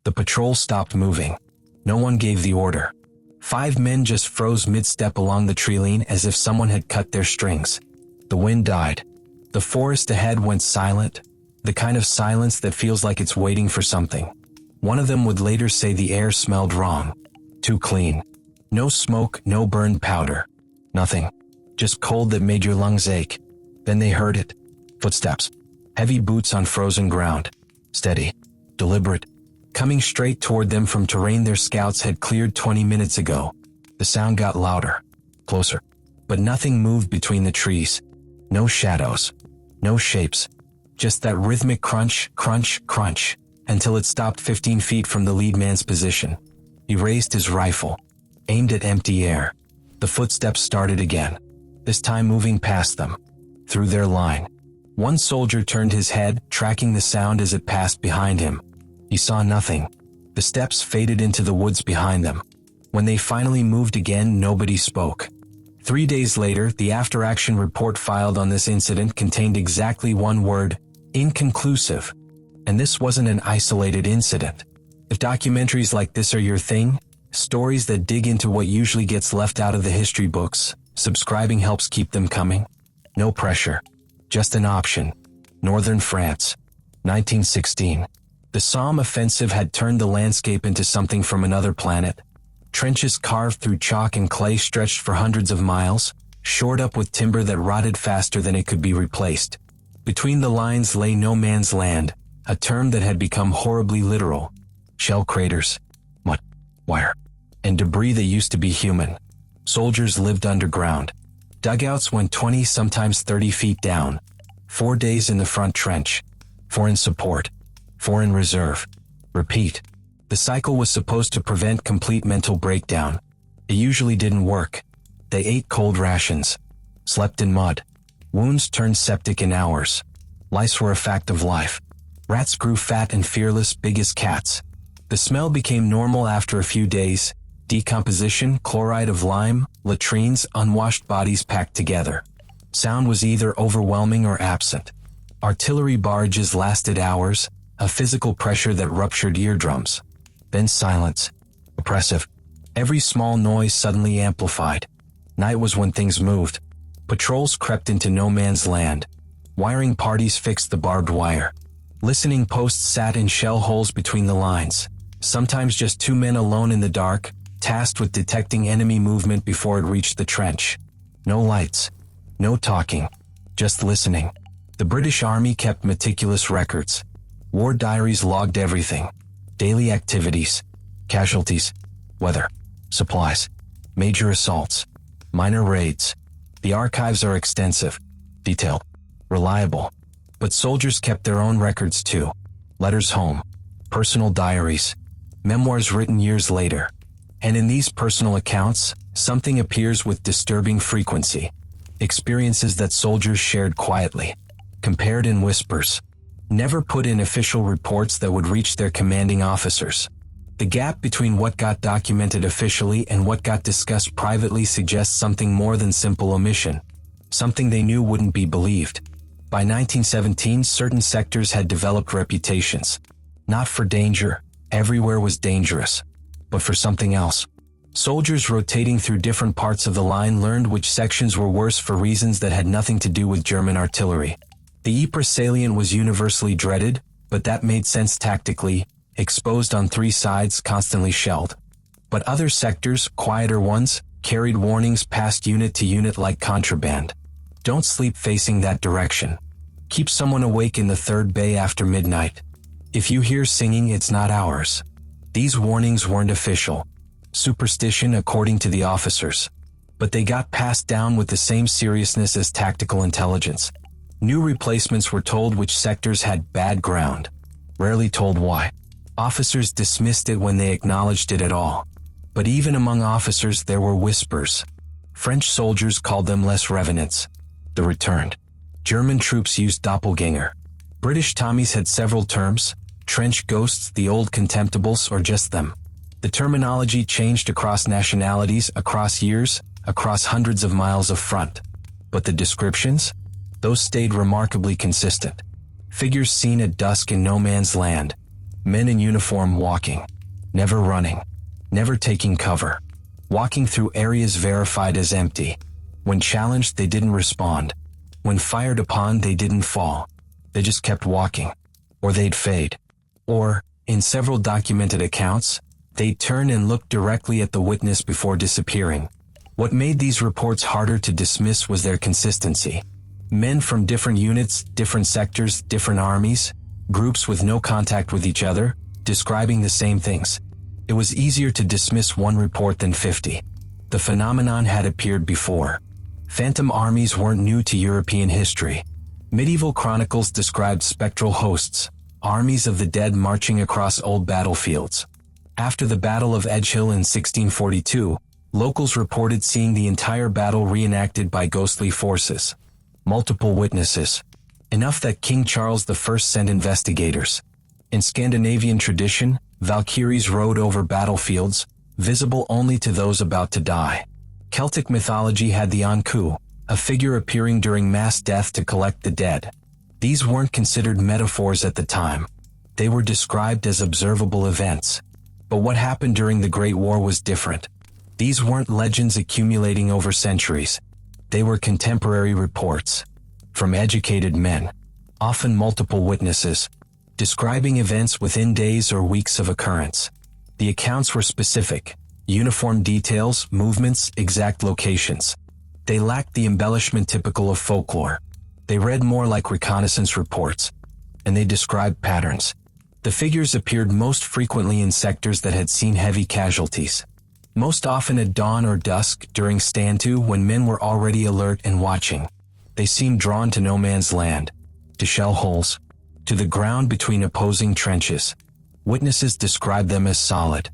The patrol stopped moving. No one gave the order. 5 men just froze mid-step along the tree line as if someone had cut their strings. The wind died. The forest ahead went silent, the kind of silence that feels like it's waiting for something. One of them would later say the air smelled wrong. Too clean. No smoke, no burned powder. Nothing. Just cold that made your lungs ache. Then they heard it. Footsteps. Heavy boots on frozen ground. Steady. Deliberate. Coming straight toward them from terrain their scouts had cleared 20 minutes ago. The sound got louder. Closer. But nothing moved between the trees. No shadows. No shapes. Just that rhythmic crunch, crunch, crunch, until it stopped 15 feet from the lead man's position. He raised his rifle. Aimed at empty air. The footsteps started again. This time moving past them. Through their line. One soldier turned his head, tracking the sound as it passed behind him. He saw nothing. The steps faded into the woods behind them. When they finally moved again, nobody spoke. 3 days later, the after-action report filed on this incident contained exactly one word: inconclusive. And this wasn't an isolated incident. If documentaries like this are your thing, stories that dig into what usually gets left out of the history books, subscribing helps keep them coming. No pressure. Just an option. Northern France. 1916. The Somme offensive had turned the landscape into something from another planet. Trenches carved through chalk and clay stretched for hundreds of miles, shored up with timber that rotted faster than it could be replaced. Between the lines lay no man's land, a term that had become horribly literal. Shell craters, mud, wire, and debris that used to be human. Soldiers lived underground. Dugouts went 20, sometimes 30 feet down. 4 days in the front trench. 4 in support. 4 in reserve. Repeat. The cycle was supposed to prevent complete mental breakdown. It usually didn't work. They ate cold rations. Slept in mud. Wounds turned septic in hours. Lice were a fact of life. Rats grew fat and fearless, big as cats. The smell became normal after a few days. Decomposition, chloride of lime, latrines, unwashed bodies packed together. Sound was either overwhelming or absent. Artillery barrages lasted hours, a physical pressure that ruptured eardrums. Then silence. Oppressive. Every small noise suddenly amplified. Night was when things moved. Patrols crept into no man's land. Wiring parties fixed the barbed wire. Listening posts sat in shell holes between the lines. Sometimes just 2 men alone in the dark, tasked with detecting enemy movement before it reached the trench. No lights. No talking. Just listening. The British Army kept meticulous records. War diaries logged everything. Daily activities. Casualties. Weather. Supplies. Major assaults. Minor raids. The archives are extensive. Detailed. Reliable. But soldiers kept their own records too. Letters home. Personal diaries. Memoirs written years later. And in these personal accounts, something appears with disturbing frequency. Experiences that soldiers shared quietly. Compared in whispers. Never put in official reports that would reach their commanding officers. The gap between what got documented officially and what got discussed privately suggests something more than simple omission. Something they knew wouldn't be believed. By 1917, certain sectors had developed reputations. Not for danger, everywhere was dangerous, but for something else. Soldiers rotating through different parts of the line learned which sections were worse for reasons that had nothing to do with German artillery. The Ypres salient was universally dreaded, but that made sense tactically, exposed on 3 sides, constantly shelled. But other sectors, quieter ones, carried warnings passed unit to unit like contraband. Don't sleep facing that direction. Keep someone awake in the 3rd bay after midnight. If you hear singing, it's not ours. These warnings weren't official. Superstition according to the officers. But they got passed down with the same seriousness as tactical intelligence. New replacements were told which sectors had bad ground. Rarely told why. Officers dismissed it when they acknowledged it at all. But even among officers there were whispers. French soldiers called them les revenants. The returned. German troops used doppelganger. British Tommies had several terms: trench ghosts, the old contemptibles, or just them. The terminology changed across nationalities, across years, across hundreds of miles of front. But the descriptions? Those stayed remarkably consistent. Figures seen at dusk in no man's land. Men in uniform walking. Never running. Never taking cover. Walking through areas verified as empty. When challenged, they didn't respond. When fired upon, they didn't fall. They just kept walking. Or they'd fade. Or, in several documented accounts, they'd turn and look directly at the witness before disappearing. What made these reports harder to dismiss was their consistency. Men from different units, different sectors, different armies, groups with no contact with each other, describing the same things. It was easier to dismiss one report than 50. The phenomenon had appeared before. Phantom armies weren't new to European history. Medieval chronicles described spectral hosts, armies of the dead marching across old battlefields. After the Battle of Edgehill in 1642, locals reported seeing the entire battle reenacted by ghostly forces. Multiple witnesses. Enough that King Charles I sent investigators. In Scandinavian tradition, Valkyries rode over battlefields, visible only to those about to die. Celtic mythology had the Anku, a figure appearing during mass death to collect the dead. These weren't considered metaphors at the time. They were described as observable events. But what happened during the Great War was different. These weren't legends accumulating over centuries. They were contemporary reports. From educated men. Often multiple witnesses. Describing events within days or weeks of occurrence. The accounts were specific. Uniform details, movements, exact locations. They lacked the embellishment typical of folklore. They read more like reconnaissance reports. And they described patterns. The figures appeared most frequently in sectors that had seen heavy casualties. Most often at dawn or dusk during stand-to when men were already alert and watching. They seemed drawn to no man's land. To shell holes. To the ground between opposing trenches. Witnesses described them as solid.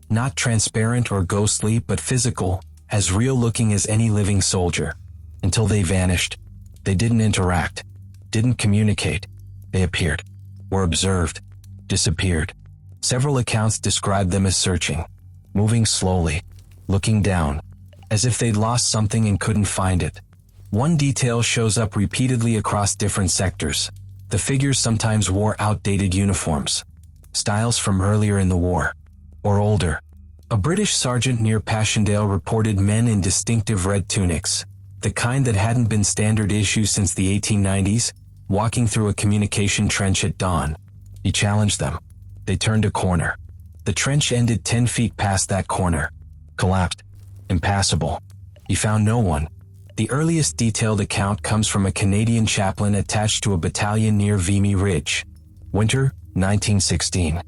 Not transparent or ghostly but physical, as real-looking as any living soldier. Until they vanished. They didn't interact. Didn't communicate. They appeared. Were observed. Disappeared. Several accounts described them as searching. Moving slowly. Looking down. As if they'd lost something and couldn't find it. One detail shows up repeatedly across different sectors. The figures sometimes wore outdated uniforms. Styles from earlier in the war. Or older. A British sergeant near Passchendaele reported men in distinctive red tunics, the kind that hadn't been standard issue since the 1890s, walking through a communication trench at dawn. He challenged them. They turned a corner. The trench ended 10 feet past that corner. Collapsed. Impassable. He found no one. The earliest detailed account comes from a Canadian chaplain attached to a battalion near Vimy Ridge. Winter, 1916.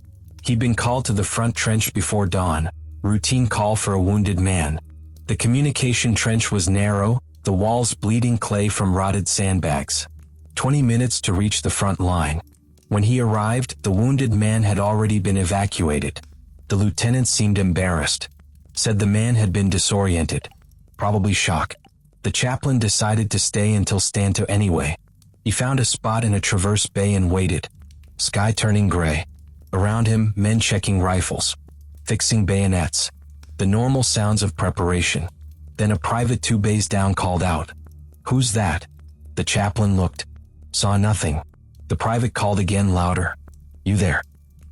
He'd been called to the front trench before dawn, routine call for a wounded man. The communication trench was narrow, the walls bleeding clay from rotted sandbags. 20 minutes to reach the front line. When he arrived, the wounded man had already been evacuated. The lieutenant seemed embarrassed. Said the man had been disoriented. Probably shock. The chaplain decided to stay until stand-to anyway. He found a spot in a traverse bay and waited. Sky turning gray. Around him, men checking rifles. Fixing bayonets. The normal sounds of preparation. Then a private 2 bays down called out. "Who's that?" The chaplain looked. Saw nothing. The private called again louder. "You there.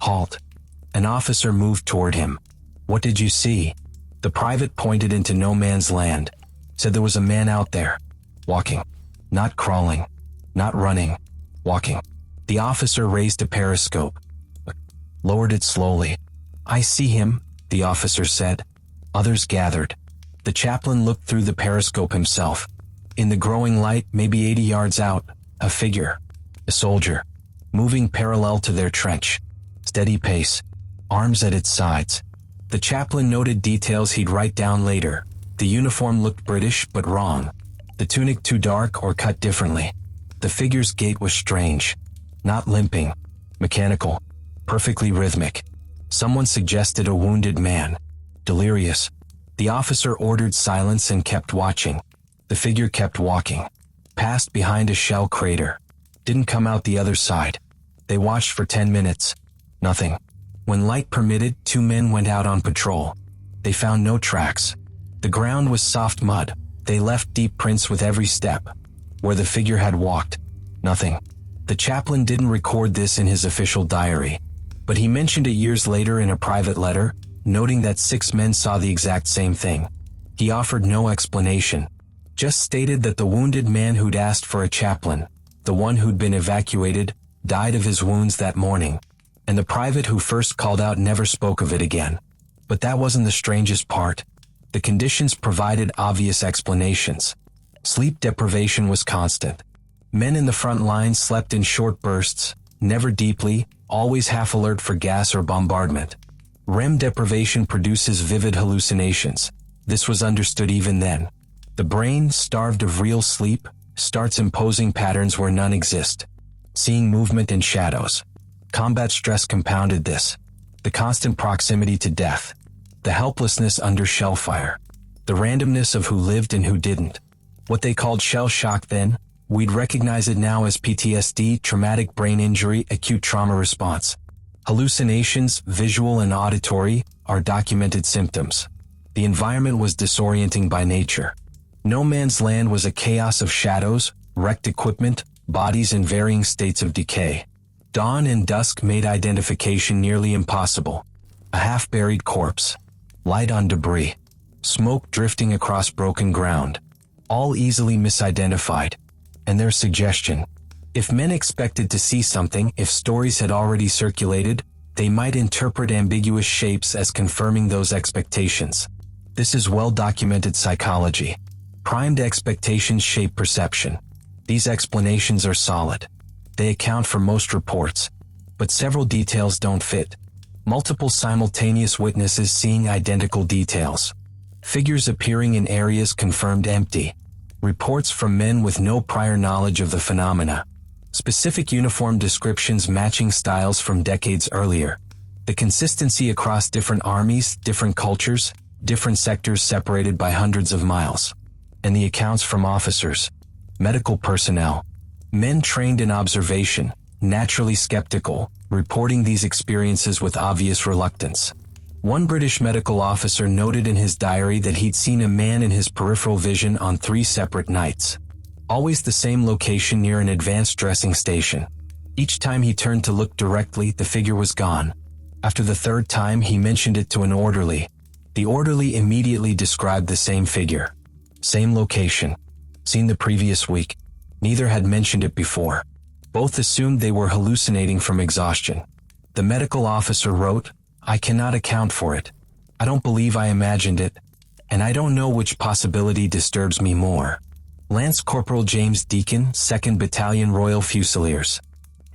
Halt." An officer moved toward him. "What did you see?" The private pointed into no man's land. Said there was a man out there. Walking. Not crawling. Not running. Walking. The officer raised a periscope. Lowered it slowly. "I see him," the officer said. Others gathered. The chaplain looked through the periscope himself. In the growing light, maybe 80 yards out, a figure. A soldier. Moving parallel to their trench. Steady pace. Arms at its sides. The chaplain noted details he'd write down later. The uniform looked British but wrong. The tunic too dark or cut differently. The figure's gait was strange. Not limping. Mechanical. Perfectly rhythmic. Someone suggested a wounded man. Delirious. The officer ordered silence and kept watching. The figure kept walking. Passed behind a shell crater. Didn't come out the other side. They watched for 10 minutes. Nothing. When light permitted, 2 men went out on patrol. They found no tracks. The ground was soft mud. They left deep prints with every step. Where the figure had walked. Nothing. The chaplain didn't record this in his official diary. But he mentioned it years later in a private letter, noting that 6 men saw the exact same thing. He offered no explanation, just stated that the wounded man who'd asked for a chaplain, the one who'd been evacuated, died of his wounds that morning, and the private who first called out never spoke of it again. But that wasn't the strangest part. The conditions provided obvious explanations. Sleep deprivation was constant. Men in the front lines slept in short bursts, never deeply, always half alert for gas or bombardment. REM deprivation produces vivid hallucinations. This was understood even then. The brain, starved of real sleep, starts imposing patterns where none exist. Seeing movement in shadows. Combat stress compounded this. The constant proximity to death. The helplessness under shell fire. The randomness of who lived and who didn't. What they called shell shock then, we'd recognize it now as PTSD, traumatic brain injury, acute trauma response. Hallucinations, visual and auditory, are documented symptoms. The environment was disorienting by nature. No man's land was a chaos of shadows, wrecked equipment, bodies in varying states of decay. Dawn and dusk made identification nearly impossible. A half-buried corpse. Light on debris. Smoke drifting across broken ground. All easily misidentified. And their suggestion. If men expected to see something, if stories had already circulated, they might interpret ambiguous shapes as confirming those expectations. This is well-documented psychology. Primed expectations shape perception. These explanations are solid. They account for most reports. But several details don't fit. Multiple simultaneous witnesses seeing identical details. Figures appearing in areas confirmed empty. Reports from men with no prior knowledge of the phenomena. Specific uniform descriptions matching styles from decades earlier. The consistency across different armies, different cultures, different sectors separated by hundreds of miles. And the accounts from officers, medical personnel, men trained in observation, naturally skeptical, reporting these experiences with obvious reluctance. One British medical officer noted in his diary that he'd seen a man in his peripheral vision on 3 separate nights. Always the same location near an advanced dressing station. Each time he turned to look directly, the figure was gone. After the 3rd time, he mentioned it to an orderly. The orderly immediately described the same figure. Same location. Seen the previous week. Neither had mentioned it before. Both assumed they were hallucinating from exhaustion. The medical officer wrote, "I cannot account for it. I don't believe I imagined it. And I don't know which possibility disturbs me more." Lance Corporal James Deacon, 2nd Battalion Royal Fusiliers.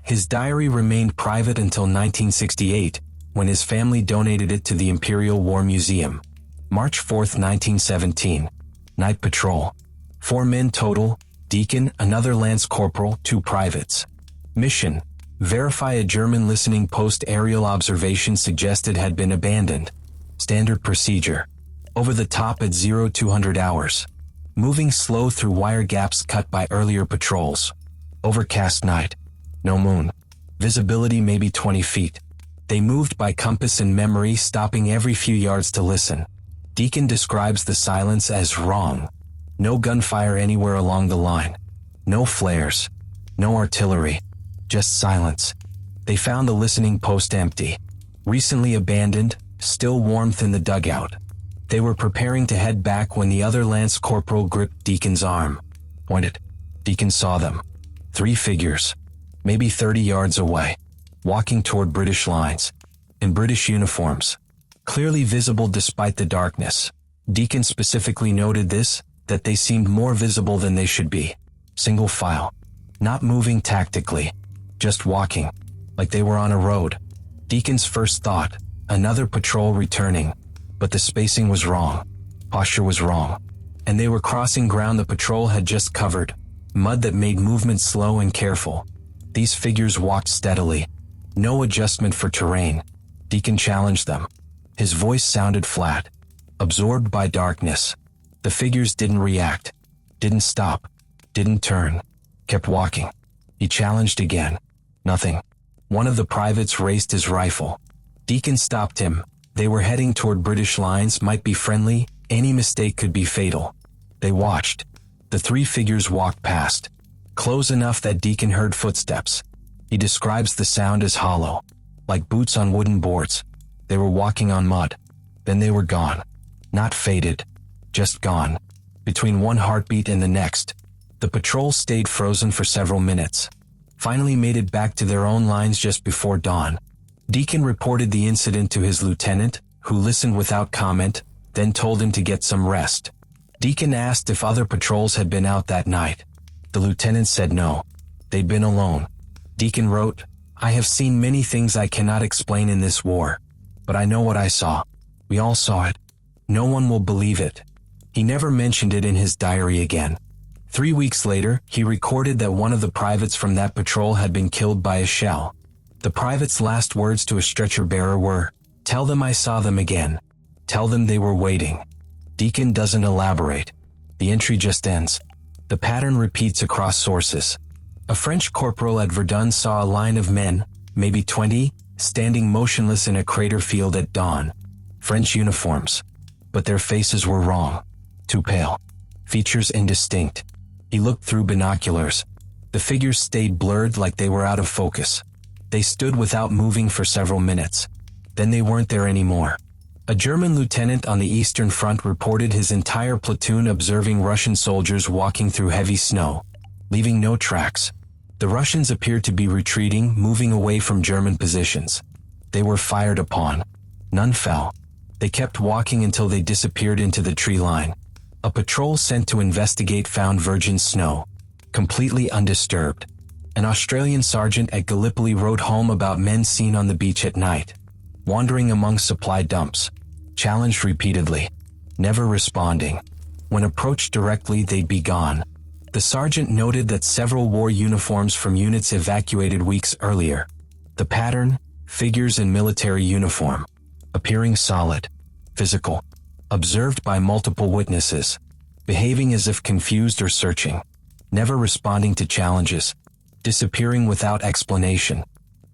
His diary remained private until 1968, when his family donated it to the Imperial War Museum. March 4, 1917. Night patrol. 4 men total, Deacon, another Lance Corporal, 2 privates. Mission: verify a German listening post aerial observation suggested had been abandoned. Standard procedure. Over the top at 0200 hours. Moving slow through wire gaps cut by earlier patrols. Overcast night. No moon. Visibility maybe 20 feet. They moved by compass and memory, stopping every few yards to listen. Deacon describes the silence as wrong. No gunfire anywhere along the line. No flares. No artillery. Just silence. They found the listening post empty. Recently abandoned, still warmth in the dugout. They were preparing to head back when the other Lance Corporal gripped Deacon's arm. Pointed. Deacon saw them. 3 figures. Maybe 30 yards away. Walking toward British lines. In British uniforms. Clearly visible despite the darkness. Deacon specifically noted this, that they seemed more visible than they should be. Single file. Not moving tactically. Just walking. Like they were on a road. Deacon's first thought, another patrol returning. But the spacing was wrong. Posture was wrong. And they were crossing ground the patrol had just covered. Mud that made movement slow and careful. These figures walked steadily. No adjustment for terrain. Deacon challenged them. His voice sounded flat. Absorbed by darkness. The figures didn't react. Didn't stop. Didn't turn. Kept walking. He challenged again. Nothing. One of the privates raised his rifle. Deacon stopped him. They were heading toward British lines, might be friendly, any mistake could be fatal. They watched. The 3 figures walked past. Close enough that Deacon heard footsteps. He describes the sound as hollow. like boots on wooden boards. They were walking on mud. Then they were gone. Not faded, just gone. Between one heartbeat and the next, the patrol stayed frozen for several minutes. Finally made it back to their own lines just before dawn. Deacon reported the incident to his lieutenant, who listened without comment, then told him to get some rest. Deacon asked if other patrols had been out that night. The lieutenant said no. They'd been alone. Deacon wrote, "I have seen many things I cannot explain in this war. But I know what I saw. We all saw it. No one will believe it." He never mentioned it in his diary again. 3 weeks later, he recorded that one of the privates from that patrol had been killed by a shell. The private's last words to a stretcher bearer were, "Tell them I saw them again. Tell them they were waiting." Deacon doesn't elaborate. The entry just ends. The pattern repeats across sources. A French corporal at Verdun saw a line of men, maybe 20, standing motionless in a crater field at dawn. French uniforms. But their faces were wrong. Too pale. Features indistinct. He looked through binoculars. The figures stayed blurred like they were out of focus. They stood without moving for several minutes. Then they weren't there anymore. A German lieutenant on the Eastern Front reported his entire platoon observing Russian soldiers walking through heavy snow, leaving no tracks. The Russians appeared to be retreating, moving away from German positions. They were fired upon. None fell. They kept walking until they disappeared into the tree line. A patrol sent to investigate found virgin snow, completely undisturbed. An Australian sergeant at Gallipoli wrote home about men seen on the beach at night, wandering among supply dumps, challenged repeatedly, never responding. When approached directly, they'd be gone. The sergeant noted that several wore uniforms from units evacuated weeks earlier. The pattern, figures in military uniform, appearing solid, physical, observed by multiple witnesses, behaving as if confused or searching, never responding to challenges, disappearing without explanation,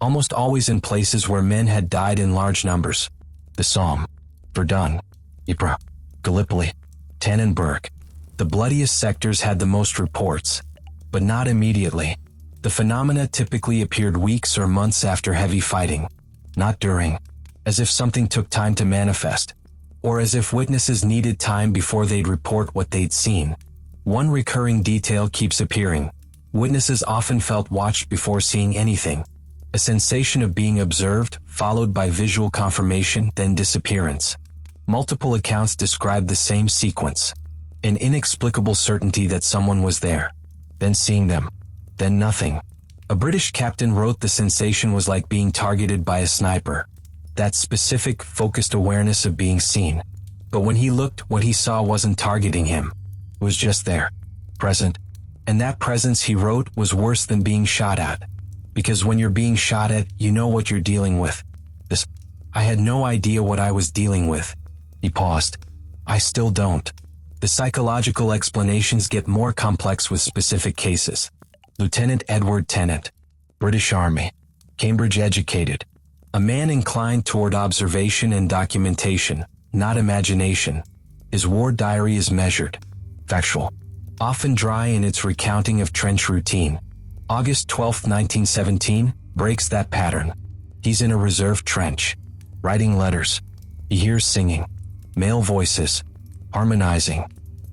almost always in places where men had died in large numbers. The Somme, Verdun, Ypres, Gallipoli, Tannenberg. The bloodiest sectors had the most reports, but not immediately. The phenomena typically appeared weeks or months after heavy fighting, not during, as if something took time to manifest, or as if witnesses needed time before they'd report what they'd seen. One recurring detail keeps appearing. Witnesses often felt watched before seeing anything. A sensation of being observed, followed by visual confirmation, then disappearance. Multiple accounts describe the same sequence. An inexplicable certainty that someone was there, then seeing them, then nothing. A British captain wrote the sensation was like being targeted by a sniper. That specific, focused awareness of being seen. But when he looked, what he saw wasn't targeting him. It was just there, present. And that presence, he wrote, was worse than being shot at. Because when you're being shot at, you know what you're dealing with. I had no idea what I was dealing with. He paused. I still don't. The psychological explanations get more complex with specific cases. Lieutenant Edward Tennant, British Army, Cambridge educated. A man inclined toward observation and documentation, not imagination. His war diary is measured, factual, often dry in its recounting of trench routine. August 12, 1917, breaks that pattern. He's in a reserve trench, writing letters. He hears singing, male voices, harmonizing.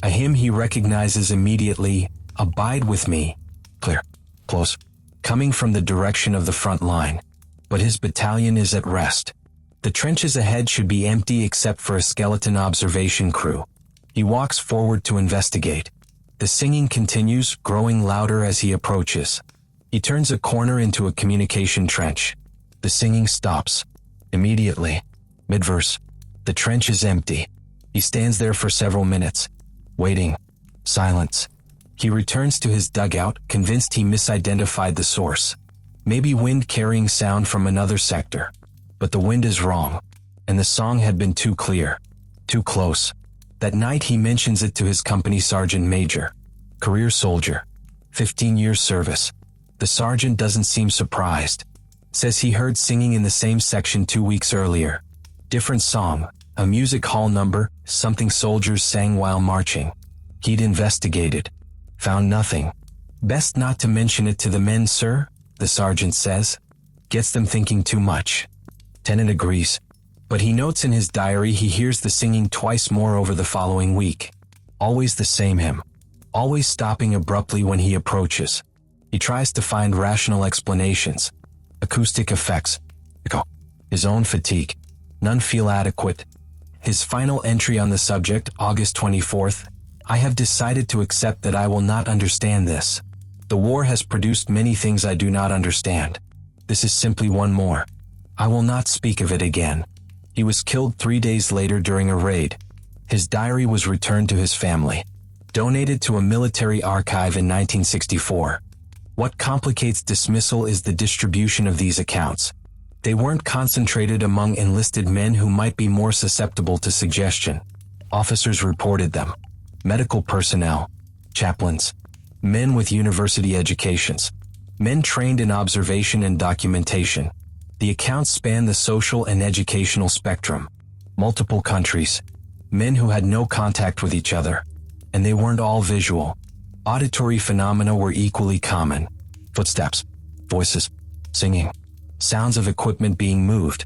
A hymn he recognizes immediately, "Abide with me," clear, close, coming from the direction of the front line. But his battalion is at rest. The trenches ahead should be empty except for a skeleton observation crew. He walks forward to investigate. The singing continues, growing louder as he approaches. He turns a corner into a communication trench. The singing stops. Immediately. Mid-verse. The trench is empty. He stands there for several minutes. Waiting. Silence. He returns to his dugout, convinced he misidentified the source. Maybe wind carrying sound from another sector. But the wind is wrong. And the song had been too clear. Too close. That night he mentions it to his company sergeant major. Career soldier. 15 years service. The sergeant doesn't seem surprised. Says he heard singing in the same section 2 weeks earlier. Different song, a music hall number, something soldiers sang while marching. He'd investigated. Found nothing. Best not to mention it to the men, sir, the sergeant says. Gets them thinking too much. Tennant agrees. But he notes in his diary he hears the singing twice more over the following week. Always the same hymn. Always stopping abruptly when he approaches. He tries to find rational explanations. Acoustic effects. His own fatigue. None feel adequate. His final entry on the subject, August 24th, I have decided to accept that I will not understand this. The war has produced many things I do not understand. This is simply one more. I will not speak of it again. He was killed 3 days later during a raid. His diary was returned to his family. Donated to a military archive in 1964. What complicates dismissal is the distribution of these accounts. They weren't concentrated among enlisted men who might be more susceptible to suggestion. Officers reported them. Medical personnel. Chaplains. Men with university educations. Men trained in observation and documentation. The accounts span the social and educational spectrum. Multiple countries. Men who had no contact with each other. And they weren't all visual. Auditory phenomena were equally common. Footsteps. Voices. Singing. Sounds of equipment being moved.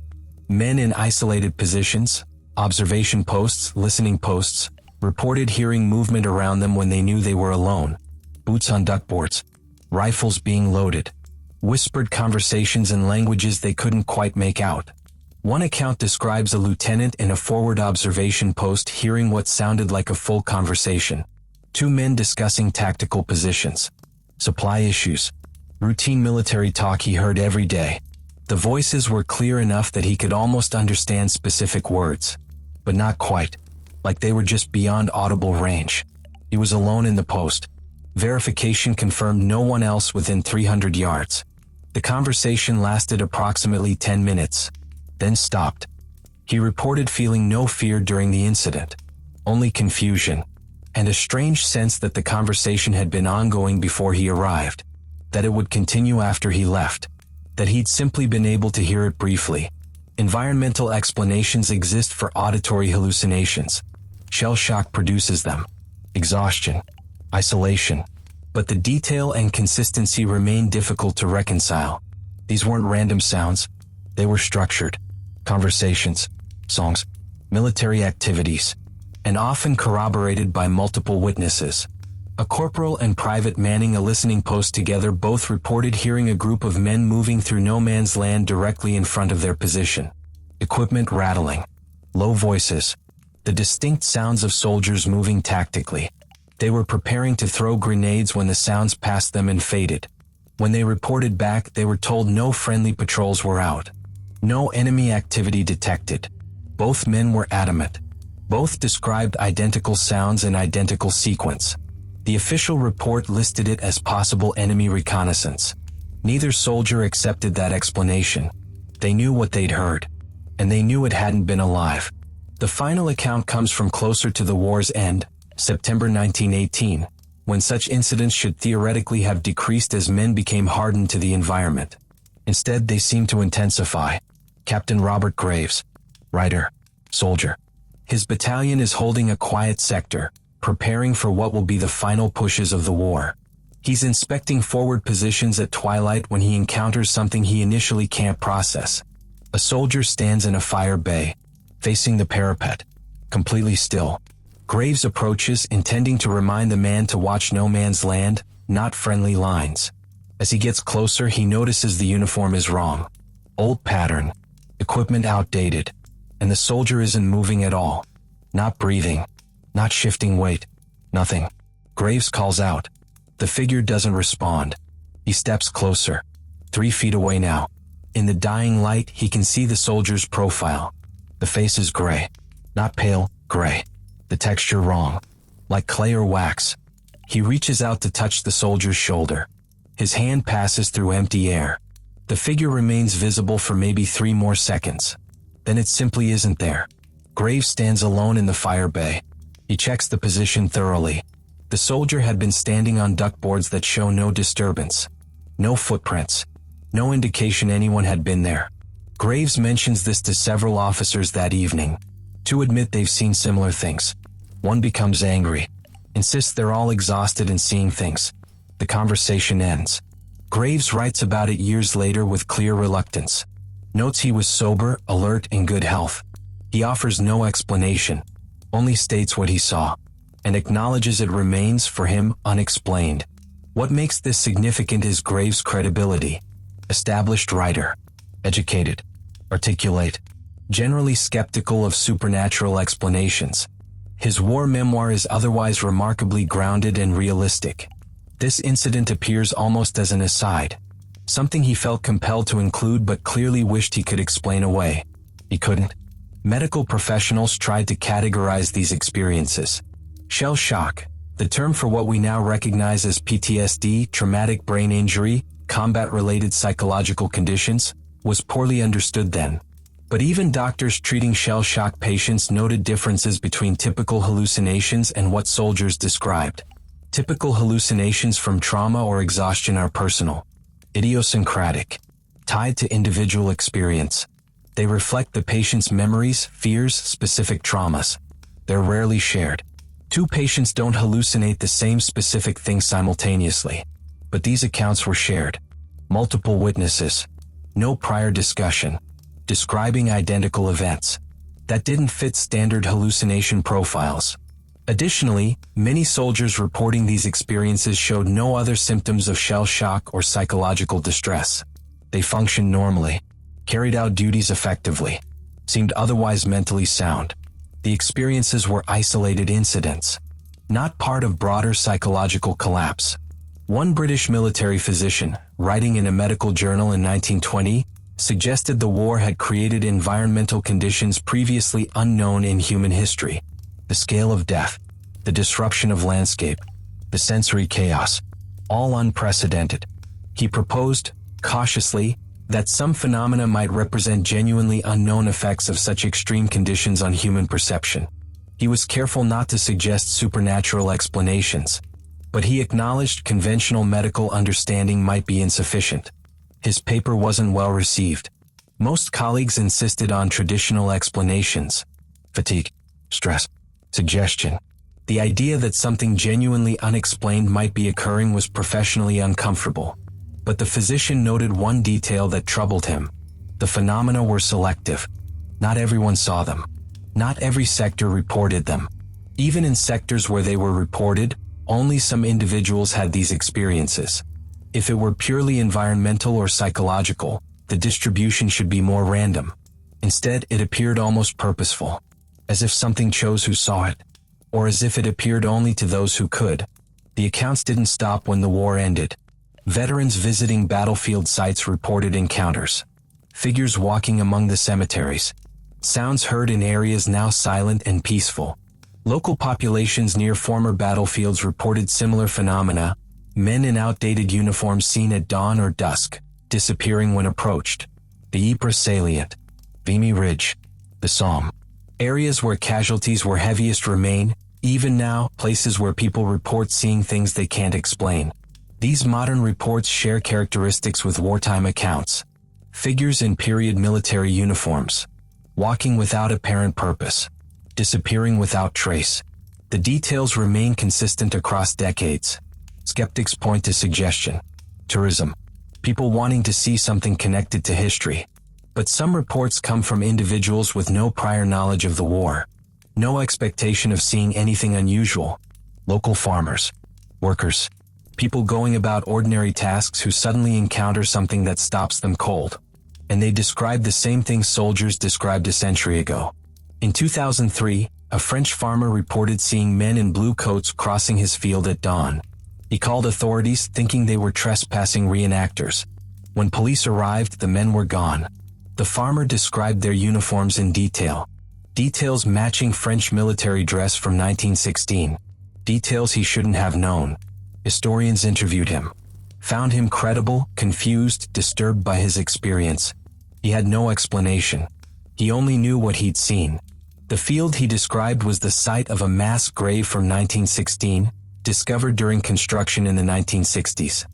Men in isolated positions, observation posts, listening posts, reported hearing movement around them when they knew they were alone. Boots on duckboards. Rifles being loaded. Whispered conversations in languages they couldn't quite make out. One account describes a lieutenant in a forward observation post hearing what sounded like a full conversation. Two men discussing tactical positions. Supply issues. Routine military talk he heard every day. The voices were clear enough that he could almost understand specific words. But not quite. Like they were just beyond audible range. He was alone in the post. Verification confirmed no one else within 300 yards. The conversation lasted approximately 10 minutes, then stopped. He reported feeling no fear during the incident, only confusion, and a strange sense that the conversation had been ongoing before he arrived, that it would continue after he left, that he'd simply been able to hear it briefly. Environmental explanations exist for auditory hallucinations. Shell shock produces them. Exhaustion. Isolation. But the detail and consistency remain difficult to reconcile. These weren't random sounds. They were structured. Conversations, songs, military activities, and often corroborated by multiple witnesses. A corporal and private manning a listening post together both reported hearing a group of men moving through no man's land directly in front of their position. Equipment rattling. Low voices. The distinct sounds of soldiers moving tactically. They were preparing to throw grenades when the sounds passed them and faded. When they reported back, they were told no friendly patrols were out. No enemy activity detected. Both men were adamant. Both described identical sounds and identical sequence. The official report listed it as possible enemy reconnaissance. Neither soldier accepted that explanation. They knew what they'd heard. And they knew it hadn't been alive. The final account comes from closer to the war's end, September 1918, when such incidents should theoretically have decreased as men became hardened to the environment. Instead, they seemed to intensify. Captain Robert Graves, writer, soldier. His battalion is holding a quiet sector, preparing for what will be the final pushes of the war. He's inspecting forward positions at twilight when he encounters something he initially can't process. A soldier stands in a fire bay, facing the parapet, completely still. Graves approaches, intending to remind the man to watch no man's land, not friendly lines. As he gets closer, he notices the uniform is wrong. Old pattern, equipment outdated, and the soldier isn't moving at all. Not breathing, not shifting weight, nothing. Graves calls out. The figure doesn't respond. He steps closer, 3 feet away now. In the dying light, he can see the soldier's profile. The face is gray, not pale, gray. The texture wrong, like clay or wax. He reaches out to touch the soldier's shoulder. His hand passes through empty air. The figure remains visible for maybe 3 more seconds. Then it simply isn't there. Graves stands alone in the fire bay. He checks the position thoroughly. The soldier had been standing on duckboards that show no disturbance. No footprints. No indication anyone had been there. Graves mentions this to several officers that evening. 2 admit they've seen similar things. 1 becomes angry, insists they're all exhausted and seeing things. The conversation ends. Graves writes about it years later with clear reluctance. Notes he was sober, alert, in good health. He offers no explanation, only states what he saw, and acknowledges it remains, for him, unexplained. What makes this significant is Graves' credibility. Established writer. Educated. Articulate. Generally skeptical of supernatural explanations. His war memoir is otherwise remarkably grounded and realistic. This incident appears almost as an aside, something he felt compelled to include but clearly wished he could explain away. He couldn't. Medical professionals tried to categorize these experiences. Shell shock, the term for what we now recognize as PTSD, traumatic brain injury, combat-related psychological conditions, was poorly understood then. But even doctors treating shell shock patients noted differences between typical hallucinations and what soldiers described. Typical hallucinations from trauma or exhaustion are personal, idiosyncratic, tied to individual experience. They reflect the patient's memories, fears, specific traumas. They're rarely shared. Two patients don't hallucinate the same specific thing simultaneously, but these accounts were shared. Multiple witnesses. No prior discussion. Describing identical events. That didn't fit standard hallucination profiles. Additionally, many soldiers reporting these experiences showed no other symptoms of shell shock or psychological distress. They functioned normally, carried out duties effectively, seemed otherwise mentally sound. The experiences were isolated incidents, not part of broader psychological collapse. One British military physician, writing in a medical journal in 1920, suggested the war had created environmental conditions previously unknown in human history. The scale of death, the disruption of landscape, the sensory chaos, all unprecedented. He proposed, cautiously, that some phenomena might represent genuinely unknown effects of such extreme conditions on human perception. He was careful not to suggest supernatural explanations, but he acknowledged conventional medical understanding might be insufficient. His paper wasn't well received. Most colleagues insisted on traditional explanations: fatigue, stress, suggestion. The idea that something genuinely unexplained might be occurring was professionally uncomfortable. But the physician noted one detail that troubled him. The phenomena were selective. Not everyone saw them. Not every sector reported them. Even in sectors where they were reported, only some individuals had these experiences. If it were purely environmental or psychological, the distribution should be more random. Instead, it appeared almost purposeful, as if something chose who saw it, or as if it appeared only to those who could. The accounts didn't stop when the war ended. Veterans visiting battlefield sites reported encounters. Figures walking among the cemeteries. Sounds heard in areas now silent and peaceful. Local populations near former battlefields reported similar phenomena. Men in outdated uniforms seen at dawn or dusk, disappearing when approached. The Ypres salient. Vimy Ridge. The Somme. Areas where casualties were heaviest remain, even now, places where people report seeing things they can't explain. These modern reports share characteristics with wartime accounts. Figures in period military uniforms. Walking without apparent purpose. Disappearing without trace. The details remain consistent across decades. Skeptics point to suggestion. Tourism. People wanting to see something connected to history. But some reports come from individuals with no prior knowledge of the war. No expectation of seeing anything unusual. Local farmers. Workers. People going about ordinary tasks who suddenly encounter something that stops them cold. And they describe the same thing soldiers described a century ago. In 2003, a French farmer reported seeing men in blue coats crossing his field at dawn. He called authorities, thinking they were trespassing reenactors. When police arrived, the men were gone. The farmer described their uniforms in detail. Details matching French military dress from 1916. Details he shouldn't have known. Historians interviewed him. Found him credible, confused, disturbed by his experience. He had no explanation. He only knew what he'd seen. The field he described was the site of a mass grave from 1916, discovered during construction in the 1960s.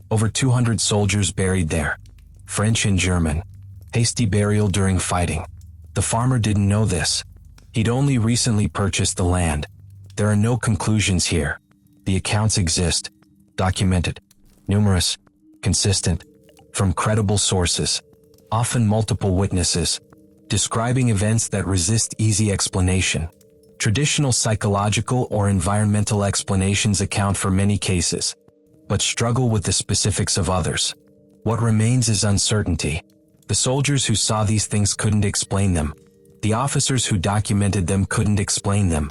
Over 200 soldiers buried there. French and German. Hasty burial during fighting. The farmer didn't know this. He'd only recently purchased the land. There are no conclusions here. The accounts exist. Documented. Numerous. Consistent. From credible sources. often multiple witnesses, describing events that resist easy explanation. Traditional psychological or environmental explanations account for many cases, but struggle with the specifics of others. What remains is uncertainty. The soldiers who saw these things couldn't explain them. The officers who documented them couldn't explain them.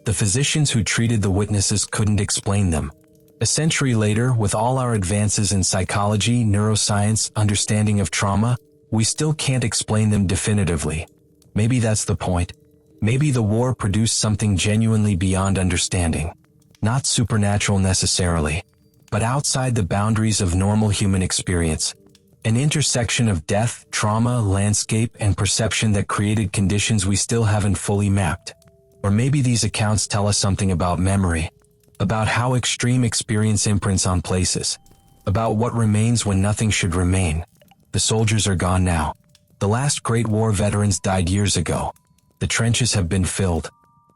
The physicians who treated the witnesses couldn't explain them. A century later, with all our advances in psychology, neuroscience, understanding of trauma, we still can't explain them definitively. Maybe that's the point. Maybe the war produced something genuinely beyond understanding. Not supernatural necessarily, but outside the boundaries of normal human experience. An intersection of death, trauma, landscape, and perception that created conditions we still haven't fully mapped. Or maybe these accounts tell us something about memory, about how extreme experience imprints on places, about what remains when nothing should remain. The soldiers are gone now. The last Great War veterans died years ago. The trenches have been filled,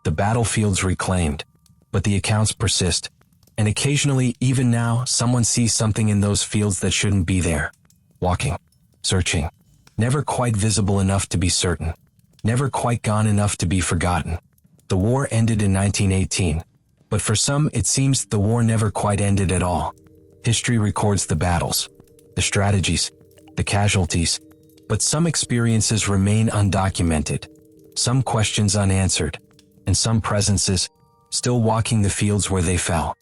the battlefields reclaimed, but the accounts persist. And occasionally, even now, someone sees something in those fields that shouldn't be there. Walking, searching, never quite visible enough to be certain, never quite gone enough to be forgotten. The war ended in 1918, but for some it seems the war never quite ended at all. History records the battles, the strategies, the casualties, but some experiences remain undocumented, some questions unanswered, and some presences still walking the fields where they fell.